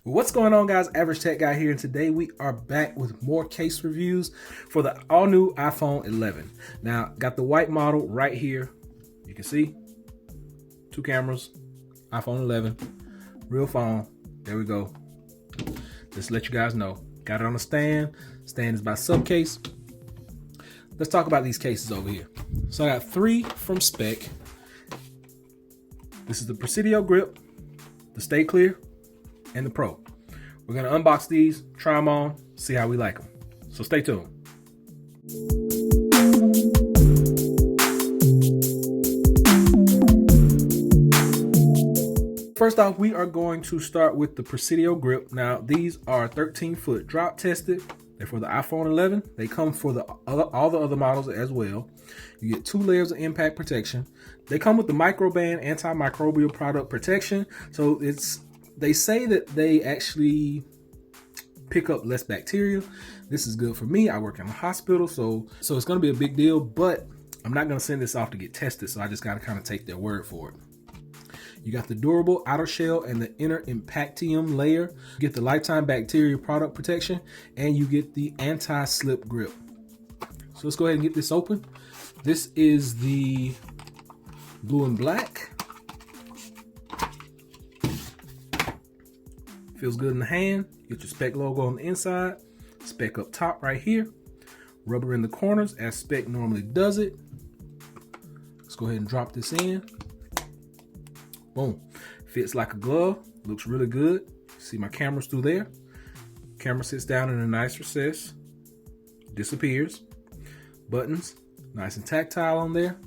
What's going on, guys? Average Tech Guy here, and today we are back with more case reviews for the all-new iPhone 11. Now, got the white model right here. You can see two cameras, iPhone 11, real phone. There we go. Just to let you guys know, got it on a stand. Stand is by Subcase. Let's talk about these cases over here. So I got three from Spec. This is the Presidio Grip, the Stay Clear, and the Pro. We're gonna unbox these, try them on, see how we like them. So stay tuned. First off, we are going to start with the Presidio Grip. Now, these are 13-foot drop tested. They're for the iPhone 11. They come for all the other models as well. You get 2 layers of impact protection. They come with the Microban antimicrobial product protection. So they say that they actually pick up less bacteria. This is good for me. I work in a hospital, so it's going to be a big deal, but I'm not going to send this off to get tested, so I just got to kind of take their word for it. You got the durable outer shell and the inner Impactium layer. You get the lifetime bacteria product protection, and you get the anti-slip grip. So let's go ahead and get this open. This is the blue and black. Feels good in the hand. Get your Spec logo on the inside. Spec up top right here. Rubber in the corners as Spec normally does it. Let's go ahead and drop this in. Boom. Fits like a glove. Looks really good. See my camera's through there. Camera sits down in a nice recess. Disappears. Buttons. Nice and tactile on there.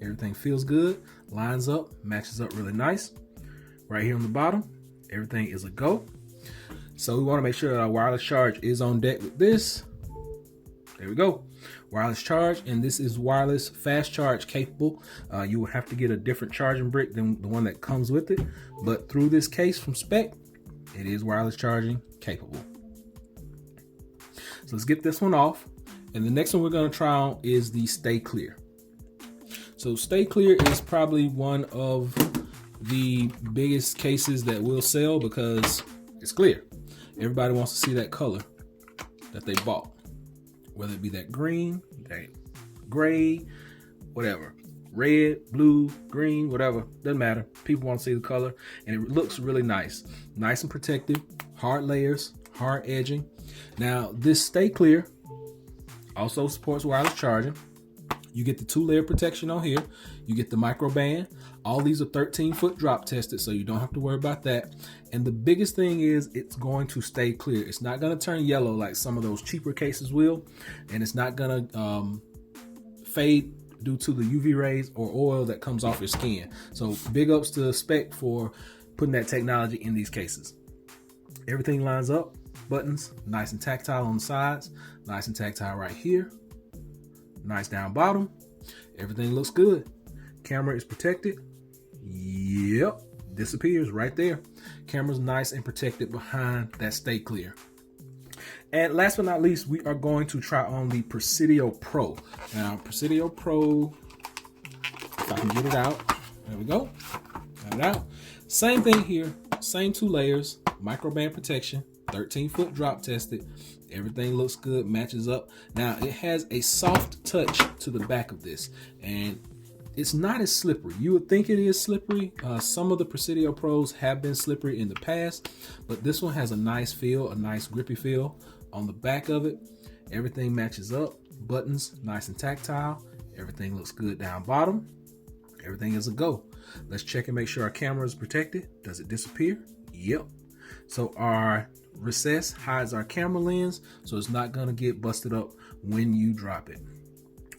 Everything feels good. Lines up. Matches up really nice. Right here on the bottom, everything is a go. So we want to make sure that our wireless charge is on deck with this. There we go. Wireless charge, and this is wireless fast charge capable. You will have to get a different charging brick than the one that comes with it, but through this case from Spec, it is wireless charging capable. So let's get this one off, and the next one we're going to try on is the Stay Clear. So Stay Clear is probably one of the biggest cases that will sell because it's clear. Everybody wants to see that color that they bought. Whether it be that green, that gray, whatever. Red, blue, green, whatever. Doesn't matter. People want to see the color. And it looks really nice. Nice and protective. Hard layers. Hard edging. Now, this Stay Clear also supports wireless charging. You get the 2-layer protection on here. You get the Microban. All these are 13-foot drop tested, so you don't have to worry about that. And the biggest thing is it's going to stay clear. It's not going to turn yellow like some of those cheaper cases will. And it's not going to fade due to the UV rays or oil that comes off your skin. So big ups to Spec for putting that technology in these cases. Everything lines up. Buttons, nice and tactile on the sides. Nice and tactile right here. Nice down bottom. Everything looks good. Camera is protected. Yep. Disappears right there. Camera's nice and protected behind that Stay Clear. And last but not least, we are going to try on the Presidio Pro. Now, Presidio Pro, if I can get it out. There we go. Got it out. Same thing here. Same 2 layers. Microban protection. 13-foot drop tested. Everything looks good, matches up. Now, it has a soft touch to the back of this, and it's not as slippery. You would think it is slippery. Some of the Presidio Pros have been slippery in the past, but this one has a nice feel, a nice grippy feel on the back of it. Everything matches up. Buttons, nice and tactile. Everything looks good down bottom. Everything is a go. Let's check and make sure our camera is protected. Does it disappear? Yep. So our recess hides our camera lens, so it's not going to get busted up when you drop it,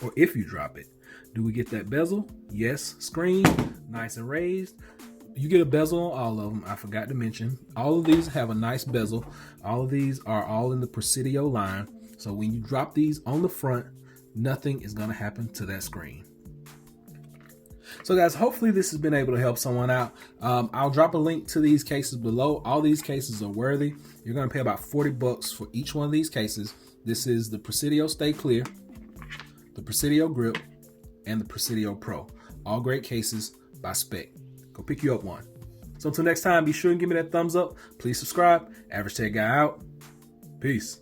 or if you drop it. Do we get that bezel? Yes. Screen, nice and raised. You get a bezel on all of them. I forgot to mention, all of these have a nice bezel. All of these are all in the Presidio line. So when you drop these on the front, nothing is going to happen to that screen. So guys, hopefully this has been able to help someone out. I'll drop a link to these cases below. All these cases are worthy. You're going to pay about $40 for each one of these cases. This is the Presidio Stay Clear, the Presidio Grip, and the Presidio Pro. All great cases by Spec. Go pick you up one. So until next time, be sure and give me that thumbs up. Please subscribe. Average Tech Guy out. Peace.